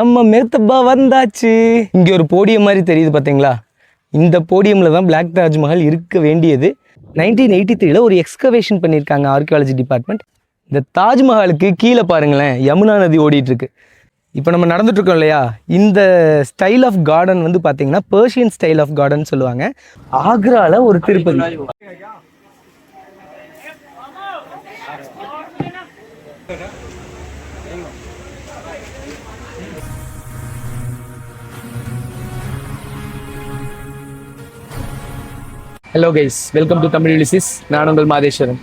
நம்ம மேத்தப்பா வந்தாச்சு. இங்கே ஒரு போடியம் மாதிரி தெரியுது பார்த்தீங்களா? இந்த போடியமில் தான் பிளாக் தாஜ்மஹால் இருக்க வேண்டியது. 1983 ஒரு எக்ஸ்கவேஷன் பண்ணியிருக்காங்க ஆர்கியாலஜி டிபார்ட்மெண்ட். இந்த தாஜ்மஹாலுக்கு கீழே பாருங்களேன், யமுனா நதி ஓடிட்டுருக்கு. இப்போ நம்ம நடந்துட்டுருக்கோம் இல்லையா, இந்த ஸ்டைல் ஆஃப் கார்டன் வந்து பார்த்தீங்கன்னா பெர்ஷியன் ஸ்டைல் ஆஃப் கார்டன் சொல்லுவாங்க. ஆக்ராவில் ஒரு Tirupati. Hello guys, welcome to Tamil லிசிஸ். நான் உங்கள் மாதேஸ்வரன்.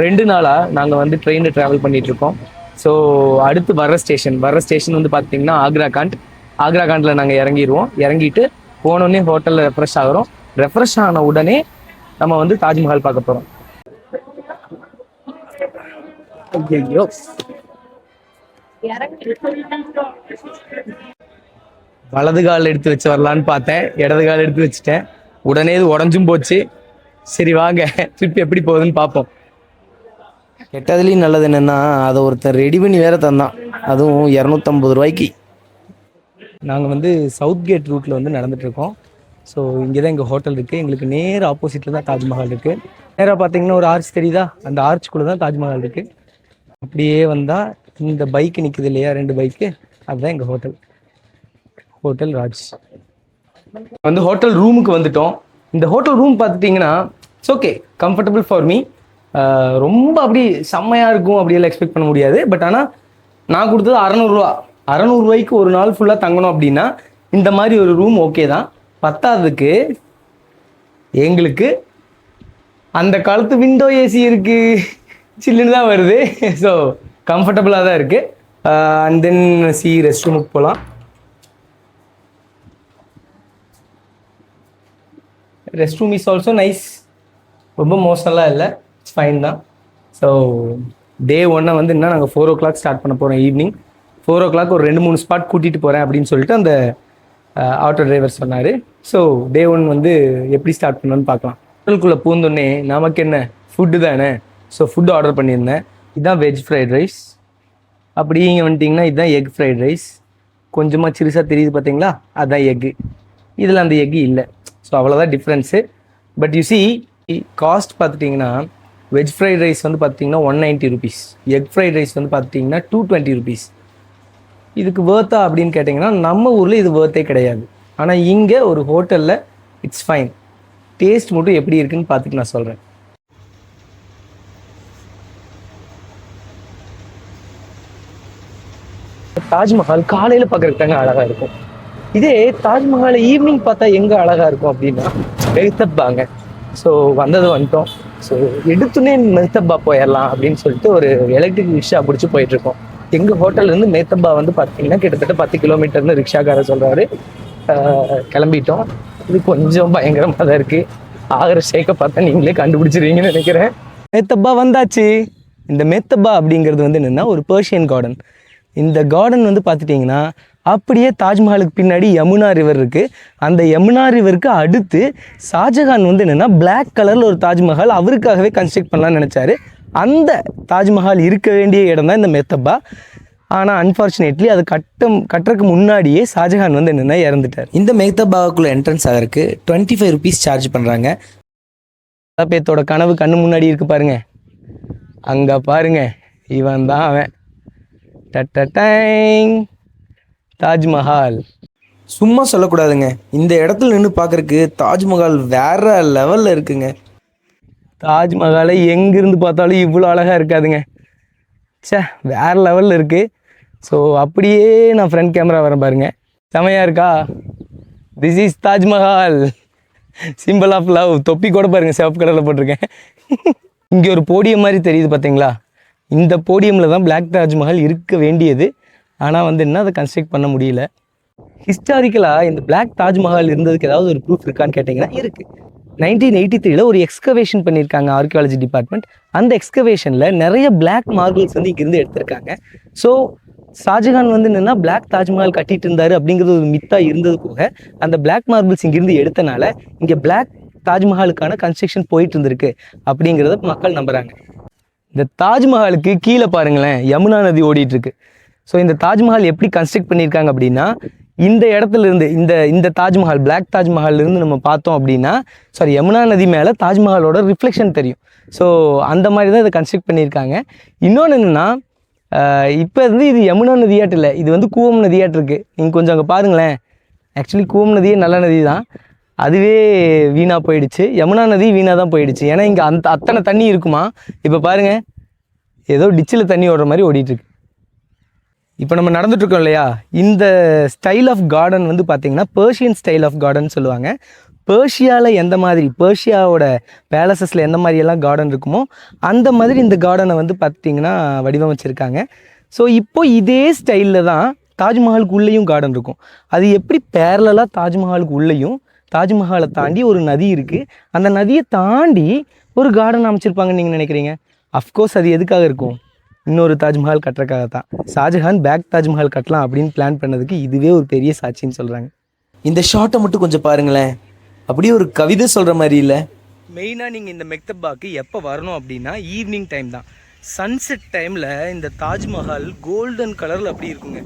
2 நாளாக நாங்கள் வந்து ட்ரெயினில் ட்ராவல் பண்ணிகிட்ருக்கோம். ஸோ அடுத்து வர்ற ஸ்டேஷன் வந்து பார்த்தீங்கன்னா ஆக்ரா காண்டில் நாங்கள் இறங்கிட்டு போனோடனே ஹோட்டலில் ரெஃப்ரெஷ் ஆகிறோம். ரெஃப்ரெஷ் ஆன உடனே நம்ம வந்து தாஜ்மஹால் பார்க்க போகிறோம். ஐயோ, வலது கால் எடுத்து வச்சு வரலான்னு பார்த்தேன், இடது கால் எடுத்து வச்சுட்டேன். உடனே இது உடஞ்சும் போச்சு. சரி வாங்க, ட்ரிப் எப்படி போகுதுன்னு பார்ப்போம். கெட்டதுலேயும் நல்லது என்னென்னா, அதை ஒருத்தர் ரெடி பண்ணி வேற தந்தான், அதுவும் 250 ரூபாய்க்கு. நாங்கள் வந்து சவுத் கேட் ரூட்டில் வந்து நடந்துகிட்ருக்கோம். ஸோ இங்கே தான் எங்கள் ஹோட்டல் இருக்குது. எங்களுக்கு நேர் ஆப்போசிட்டில் தான் தாஜ்மஹால் இருக்குது. நேராக பார்த்தீங்கன்னா ஒரு ஆர்ச் தெரியுதா, அந்த ஆர்ச்சுக்குள்ளே தான் தாஜ்மஹால் இருக்குது. அப்படியே வந்தால் இந்த பைக்கு நிற்குது இல்லையா, 2 பைக்கு, அதுதான் எங்கள் ஹோட்டல் ராஜ். வந்து ஹோட்டல் ரூமுக்கு வந்துட்டோம். இந்த ஹோட்டல் ரூம் பார்த்துட்டிங்கன்னா it's okay, comfortable for me. ரொம்ப அப்படி செம்மையாக இருக்கும் அப்படியெல்லாம் எக்ஸ்பெக்ட் பண்ண முடியாது. பட் ஆனால் நான் கொடுத்தது 600 ரூபாய்க்கு ஒரு நாள் ஃபுல்லாக தங்கணும் அப்படின்னா இந்த மாதிரி ஒரு ரூம் ஓகே தான். பத்தாவதுக்கு எங்களுக்கு அந்த காலத்து விண்டோ ஏசி இருக்குது, சில்லுன்னு தான் வருது. ஸோ கம்ஃபர்டபுளாக தான் இருக்குது. அண்ட் தென் ரெஸ்ட் ரூமுக்கு போகலாம். Rest room is also nice, ரொம்ப மோசம்லாம் இல்லை, இட்ஸ் ஃபைன் தான். ஸோ டே 1 வந்து என்ன, நாங்கள் 4 o'clock ஸ்டார்ட் பண்ண போகிறோம். ஈவினிங் 4 o'clock ஒரு 2-3 ஸ்பாட் கூட்டிகிட்டு போகிறேன் அப்படின்னு சொல்லிட்டு அந்த ஆட்டோ டிரைவர் சொன்னார். ஸோ டே 1 வந்து எப்படி ஸ்டார்ட் பண்ணணும்னு பார்க்கலாம். ஹோட்டலுக்குள்ளே பூந்தோடனே நமக்கு என்ன ஃபுட்டு தானே. ஸோ ஃபுட்டு ஆர்டர் பண்ணியிருந்தேன். இதுதான் வெஜ் ஃப்ரைட் ரைஸ். அப்படி இங்கே வந்துட்டிங்கன்னா இதுதான் எக் ஃப்ரைட் ரைஸ். கொஞ்சமாக சிறுசாக தெரியுது பார்த்தீங்களா, அதுதான் எக்கு. இதில் அந்த எக்கு இல்லை. ஸோ அவ்வளோதான் difference. But you see cost பார்த்துட்டிங்கன்னா வெஜ் ஃப்ரைட் ரைஸ் வந்து பார்த்திங்கன்னா 190 rupees, எக் ஃப்ரைட் ரைஸ் வந்து பார்த்திங்கன்னா 220 rupees. இதுக்கு வேர்த்தா அப்படின்னு கேட்டிங்கன்னா நம்ம ஊரில் இது வேர்த்தே கிடையாது. ஆனால் இங்கே ஒரு ஹோட்டலில் இட்ஸ் ஃபைன். டேஸ்ட் மட்டும் எப்படி இருக்குன்னு பார்த்துட்டு நான் சொல்கிறேன். தாஜ்மஹால் காலையில் பார்க்குறதுக்கு தாங்க அழகாக இருக்கும். இதே தாஜ்மஹால் ஈவினிங் பார்த்தா எங்கே அழகாக இருக்கும் அப்படின்னா மெஹ்தப்பாங்க. ஸோ வந்துட்டோம். ஸோ எடுத்துனே மெஹ்தப்பா போயிடலாம் அப்படின்னு சொல்லிட்டு ஒரு எலக்ட்ரிக் ரிக்ஷா பிடிச்சி போயிட்டுருக்கோம். எங்கள் ஹோட்டல்லேருந்து மெஹ்தப்பா வந்து பார்த்தீங்கன்னா கிட்டத்தட்ட 10 கிலோமீட்டர்னு ரிக்ஷாக்காரர் சொல்கிறாரு. கிளம்பிட்டோம். இது கொஞ்சம் பயங்கரமாக தான் இருக்குது. ஆகிற ஷேக்கை பார்த்தா நீங்களே கண்டுபிடிச்சிருவீங்கன்னு நினைக்கிறேன். மெஹ்தப்பா வந்தாச்சு. இந்த மெஹ்தப்பா அப்படிங்கிறது வந்து என்னென்னா ஒரு பெர்ஷியன் கார்டன். இந்த கார்டன் வந்து பார்த்துட்டிங்கன்னா அப்படியே தாஜ்மஹாலுக்கு பின்னாடி யமுனா ரிவர் இருக்குது. அந்த யமுனா ரிவருக்கு அடுத்து ஷாஜகான் வந்து என்னென்னா பிளாக் கலரில் ஒரு தாஜ்மஹால் அவருக்காகவே கன்ஸ்ட்ரக்ட் பண்ணலான்னு நினச்சாரு. அந்த தாஜ்மஹால் இருக்க வேண்டிய இடம் தான் இந்த மெஹ்தப்பா. ஆனால் அன்ஃபார்ச்சுனேட்லி அது கட்டுறதுக்கு முன்னாடியே ஷாஜகான் வந்து என்னென்னா இறந்துட்டார். இந்த மெஹ்தப்பாவுக்குள்ளே என்ட்ரன்ஸ் ஆகிறதுக்கு 25 rupees சார்ஜ் பண்ணுறாங்க. பேத்தோட கனவு கண்ணு முன்னாடி இருக்குது பாருங்கள், அங்கே பாருங்கள், இவன் தான் அவன். தாஜ்மஹால் சும்மா சொல்லக்கூடாதுங்க. இந்த இடத்துல நின்று பார்க்குறக்கு தாஜ்மஹால் வேறு லெவலில் இருக்குங்க. தாஜ்மஹாலை எங்கேருந்து பார்த்தாலும் இவ்வளோ அழகாக இருக்காதுங்க. வேறு லெவலில் இருக்குது. ஸோ அப்படியே நான் ஃப்ரண்ட் கேமரா வரேன் பாருங்கள், செமையாக இருக்கா? This is Taj Mahal, simple of love. தொப்பி கூட பாருங்கள், சிவப்பு கலரில் போட்டிருக்கேன். இங்கே ஒரு போடியம் மாதிரி தெரியுது பார்த்தீங்களா, இந்த போடியமில் தான் பிளாக் தாஜ்மஹால் இருக்க வேண்டியது. ஆனால் வந்து என்ன, அதை கன்ஸ்ட்ரக்ட் பண்ண முடியல. ஹிஸ்டாரிக்கலாக இந்த பிளாக் தாஜ்மஹால் இருந்ததுக்கு ஏதாவது ஒரு ப்ரூஃப் இருக்கான்னு கேட்டிங்கன்னா இருக்குது. 1983 ஒரு எக்ஸ்கவேஷன் பண்ணியிருக்காங்க ஆர்கியாலஜி டிபார்ட்மெண்ட். அந்த எக்ஸ்கவேஷனில் நிறைய பிளாக் மார்பிள்ஸ் வந்து இங்கேருந்து எடுத்திருக்காங்க. ஸோ ஷாஜகான் வந்து என்னென்னா பிளாக் தாஜ்மஹால் கட்டிட்டு இருந்தார் அப்படிங்கிறது ஒரு மித்தாக இருந்தது போக, அந்த பிளாக் மார்பிள்ஸ் இங்கேருந்து எடுத்தனால இங்கே பிளாக் தாஜ்மஹாலுக்கான கன்ஸ்ட்ரக்ஷன் போயிட்டு இருந்திருக்கு அப்படிங்கிறத மக்கள் நம்புகிறாங்க. இந்த தாஜ்மஹாலுக்கு கீழே பாருங்களேன், யமுனா நதி ஓடிட்டுருக்கு. ஸோ இந்த தாஜ்மஹால் எப்படி கன்ஸ்ட்ரக்ட் பண்ணியிருக்காங்க அப்படின்னா, இந்த இடத்துல இருந்து இந்த தாஜ்மஹால் பிளாக் தாஜ்மஹால் இருந்து நம்ம பார்த்தோம் அப்படின்னா, சாரி யமுனா நதி மேலே தாஜ்மஹாலோட ரிஃப்ளெக்ஷன் தெரியும். ஸோ அந்த மாதிரி தான் இதை கன்ஸ்ட்ரக்ட் பண்ணியிருக்காங்க. இன்னொன்று என்னென்னா, இப்போ இருந்து இது யமுனா நதியாட்டு இல்லை, இது வந்து கூவம் நதியாட்டு இருக்குது. நீங்கள் கொஞ்சம் அங்கே பாருங்களேன். ஆக்சுவலி கூவம் நதியே நல்ல நதி தான், அதுவே வீணாக போயிடுச்சு. யமுனா நதி வீணாக தான் போயிடுச்சு. ஏன்னா இங்கே அத்தனை தண்ணி இருக்குமா. இப்போ பாருங்கள், ஏதோ டிச்சில் தண்ணி ஓடுற மாதிரி ஓடிட்டுருக்கு. இப்போ நம்ம நடந்துட்டுருக்கோம் இல்லையா, இந்த ஸ்டைல் ஆஃப் கார்டன் வந்து பார்த்திங்கன்னா பெர்ஷியன் ஸ்டைல் ஆஃப் கார்டன் சொல்லுவாங்க. பெர்ஷியாவில் எந்த மாதிரி, பெர்ஷியாவோட பேலசஸில் எந்த மாதிரியெல்லாம் கார்டன் இருக்குமோ அந்த மாதிரி இந்த கார்டனை வந்து பார்த்திங்கன்னா வடிவமைச்சிருக்காங்க. ஸோ இப்போது இதே ஸ்டைலில் தான் தாஜ்மஹாலுக்கு உள்ளேயும் கார்டன் இருக்கும். அது எப்படி பேரலாக தாஜ்மஹாலுக்கு உள்ளேயும், தாஜ்மஹாலை தாண்டி ஒரு நதி இருக்குது, அந்த நதியை தாண்டி ஒரு கார்டன் அமைச்சிருப்பாங்கன்னு நீங்கள் நினைக்கிறீங்க? அஃப்கோர்ஸ் அது எதுக்காக இருக்கும்? இன்னொரு தாஜ்மஹால் கட்டுறக்காக தான். ஷாஜஹான் பேக் தாஜ்மஹால் கட்டலாம் அப்படின்னு பிளான் பண்ணதுக்கு இதுவே ஒரு பெரிய சாட்சின்னு சொல்கிறாங்க. இந்த ஷார்ட்டை மட்டும் கொஞ்சம் பாருங்களேன், அப்படியே ஒரு கவிதை சொல்கிற மாதிரி இல்லை? மெயினாக நீங்கள் இந்த மெக்தபாக்கு எப்போ வரணும் அப்படின்னா ஈவினிங் டைம் தான். சன்செட் டைமில் இந்த தாஜ்மஹால் கோல்டன் கலரில் அப்படி இருக்குங்க.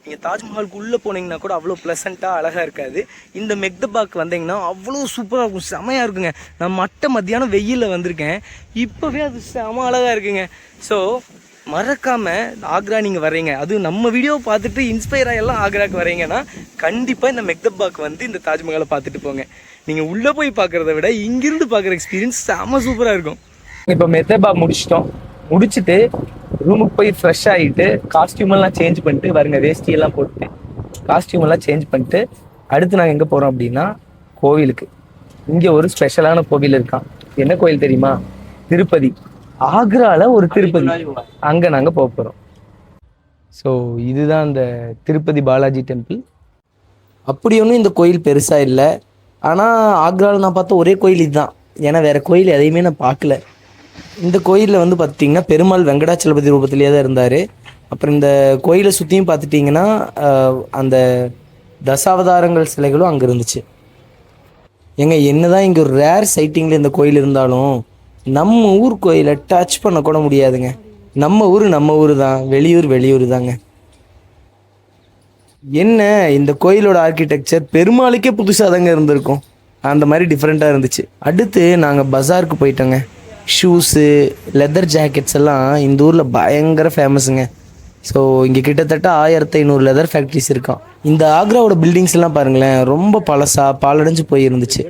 நீங்கள் தாஜ்மஹாலுக்கு உள்ளே போனீங்கன்னா கூட அவ்வளோ ப்ளசண்ட்டாக அழகாக இருக்காது. இந்த மெக்தபாக்கு வந்தீங்கன்னா அவ்வளோ சூப்பராக இருக்கும், செமையாக இருக்குங்க. நான் மத்தியானம் வெயிலில் வந்திருக்கேன், இப்போவே அது செம அழகாக இருக்குங்க. ஸோ மறக்காமல் ஆக்ரா நீங்கள் வர்றீங்க, அதுவும் நம்ம வீடியோவை பார்த்துட்டு இன்ஸ்பயர் ஆகலாம் ஆக்ராவுக்கு வரீங்கன்னா கண்டிப்பாக இந்த மெக்தபாக்கு வந்து இந்த தாஜ்மஹாலை பார்த்துட்டு போங்க. நீங்கள் உள்ளே போய் பார்க்குறத விட இங்கிருந்து பார்க்குற எக்ஸ்பீரியன்ஸ் செம சூப்பராக இருக்கும். இப்போ மெக்தபா முடிச்சுட்டு ரூமுக்கு போய் ஃப்ரெஷ் ஆகிட்டு காஸ்டியூமெல்லாம் சேஞ்ச் பண்ணிட்டு வருங்க, வேஷ்டியெல்லாம் போட்டு காஸ்டியூமெல்லாம் சேஞ்ச் பண்ணிட்டு அடுத்து நாங்கள் எங்கே போகிறோம் அப்படின்னா கோவிலுக்கு. இங்கே ஒரு ஸ்பெஷலான கோவில் இருக்கான். என்ன கோவில் தெரியுமா? திருப்பதி. ஆக்ராவில் ஒரு திருப்பதி, அங்கே நாங்கள் போக போகிறோம். ஸோ இதுதான் இந்த திருப்பதி பாலாஜி டெம்பிள். அப்படி ஒன்றும் இந்த கோயில் பெருசாக இல்லை, ஆனால் ஆக்ராவில் நான் பார்த்த ஒரே கோயில் இதுதான். ஏன்னா வேறு கோயில் எதையுமே நான் பார்க்கல. இந்த கோயிலில் வந்து பார்த்திங்கன்னா பெருமாள் வெங்கடாச்சலபதி ரூபத்திலேயே தான் இருந்தார். அப்புறம் இந்த கோயிலை சுற்றியும் பார்த்துட்டிங்கன்னா அந்த தசாவதாரங்கள் சிலைகளும் அங்கே இருந்துச்சு. ஏங்க என்னதான் இங்கே ஒரு ரேர் சைட்டிங்கில் இந்த கோயில் இருந்தாலும் நம்ம ஊர் கோயிலை டச் பண்ண கூட முடியாதுங்க. நம்ம ஊர் தான், வெளியூர் தாங்க. என்ன இந்த கோயிலோட ஆர்கிடெக்சர் பெருமாளுக்கே புதுசாக தாங்க இருந்திருக்கும், அந்த மாதிரி டிஃப்ரெண்ட்டாக இருந்துச்சு. அடுத்து நாங்கள் பஜாருக்கு போயிட்டோங்க. ஷூஸு, லெதர் ஜாக்கெட்ஸ் எல்லாம் இந்த ஊரில் பயங்கர ஃபேமஸுங்க. ஸோ இங்கே கிட்டத்தட்ட 1500 லெதர் ஃபேக்ட்ரிஸ் இருக்கான். இந்த ஆக்ராவோட பில்டிங்ஸ் எல்லாம் பாருங்களேன், ரொம்ப பழசாக பாலடைஞ்சு போயிருந்துச்சு.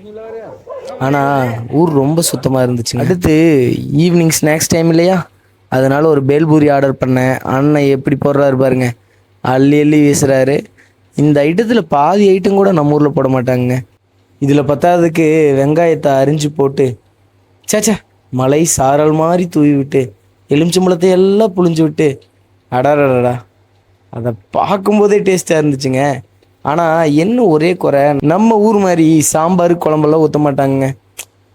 ஆனால் ஊர் ரொம்ப சுத்தமாக இருந்துச்சு. அடுத்து ஈவினிங் ஸ்நாக்ஸ் டைம் இல்லையா, அதனால் ஒரு பேல்பூரி ஆர்டர் பண்ணேன். அண்ணன் எப்படி போடுறாரு பாருங்க, அள்ளி வீசுகிறாரு. இந்த ஐட்டத்தில் பாதி ஐட்டம் கூட நம்ம ஊரில் போட மாட்டாங்க. இதில் பத்தாததுக்கு வெங்காயத்தை அரிஞ்சு போட்டு சேச்சா மலை சாரல் மாதிரி தூவி விட்டு எலுமிச்சம்பழத்தை எல்லாம் புழிஞ்சு விட்டு அடாடா, அதை பார்க்கும்போதே டேஸ்ட்டாக இருந்துச்சுங்க. ஆனால் என்ன ஒரே குறை, நம்ம ஊர் மாதிரி சாம்பார் குழம்பெல்லாம் ஊற்ற மாட்டாங்க.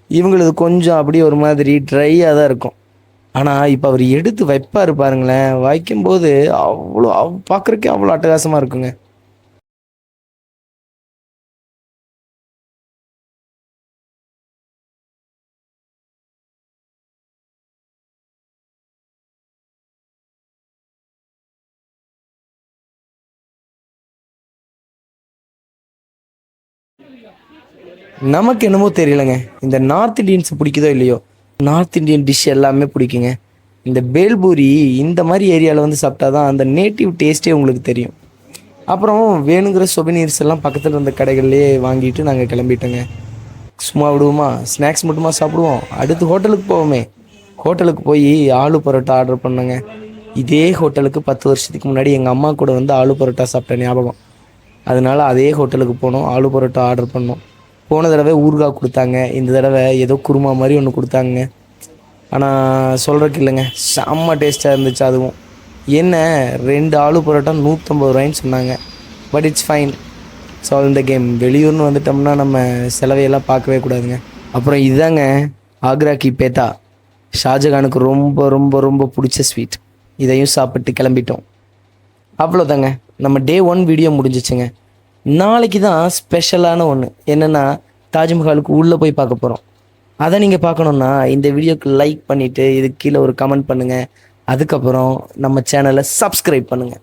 இவங்களது கொஞ்சம் அப்படியே ஒரு மாதிரி ட்ரையாக தான் இருக்கும். ஆனால் இப்போ அவர் எடுத்து வைப்பார் பாருங்களேன், வைக்கும்போது அவ்வளோ பார்க்குறக்கே அவ்வளோ அட்டகாசமாக இருக்குங்க. நமக்கு என்னமோ தெரியலைங்க, இந்த நார்த் இண்டியன்ஸ் பிடிக்குதோ இல்லையோ, நார்த் இண்டியன் டிஷ் எல்லாமே பிடிக்குங்க. இந்த பேல்பூரி இந்த மாதிரி ஏரியாவில் வந்து சாப்பிட்டா தான் அந்த நேட்டிவ் டேஸ்ட்டே உங்களுக்கு தெரியும். அப்புறம் வேணுங்கிற சொபினீர்ஸ் எல்லாம் பக்கத்தில் இருந்த கடைகள்லேயே வாங்கிட்டு நாங்கள் கிளம்பிட்டோங்க. சும்மா விடுவோமா, ஸ்நாக்ஸ் மட்டுமா சாப்பிடுவோம், அடுத்து ஹோட்டலுக்கு போவோமே. ஹோட்டலுக்கு போய் ஆலு பரோட்டா ஆர்டர் பண்ணோங்க. இதே ஹோட்டலுக்கு 10 வருஷத்துக்கு முன்னாடி எங்கள் அம்மா கூட வந்து ஆலு பரோட்டா சாப்பிட்ட ஞாபகம். அதனால் அதே ஹோட்டலுக்கு போனோம், ஆலு பரோட்டா ஆர்டர் பண்ணோம். போன தடவை ஊறுகாய் கொடுத்தாங்க, இந்த தடவை ஏதோ குருமா மாதிரி ஒன்று கொடுத்தாங்க. ஆனால் சொல்கிறக்கு இல்லைங்க, செம்ம டேஸ்ட்டாக இருந்துச்சு. அதுவும் என்ன 2 ஆலு பரோட்டா 150 ரூபாய்ன்னு சொன்னாங்க. But it's fine. ஸோ இந்த கேம் வெளியூர்னு வந்துட்டோம்னா நம்ம செலவையெல்லாம் பார்க்கவே கூடாதுங்க. அப்புறம் இதுதாங்க ஆக்ரா கி பேத்தா, ஷாஜகானுக்கு ரொம்ப ரொம்ப ரொம்ப பிடிச்ச ஸ்வீட். இதையும் சாப்பிட்டு கிளம்பிட்டோம். அவ்வளோதாங்க, நம்ம டே 1 வீடியோ முடிஞ்சிச்சுங்க. நாளைக்கு தான் ஸ்பெஷலான ஒன்று என்னென்னா, தாஜ்மஹாலுக்கு உள்ளே போய் பார்க்க போகிறோம். அதை நீங்கள் பார்க்கணுன்னா இந்த வீடியோக்கு லைக் பண்ணிவிட்டு இதுக்கு கீழே ஒரு கமெண்ட் பண்ணுங்கள். அதுக்கப்புறம் நம்ம சேனலை சப்ஸ்கிரைப் பண்ணுங்கள்.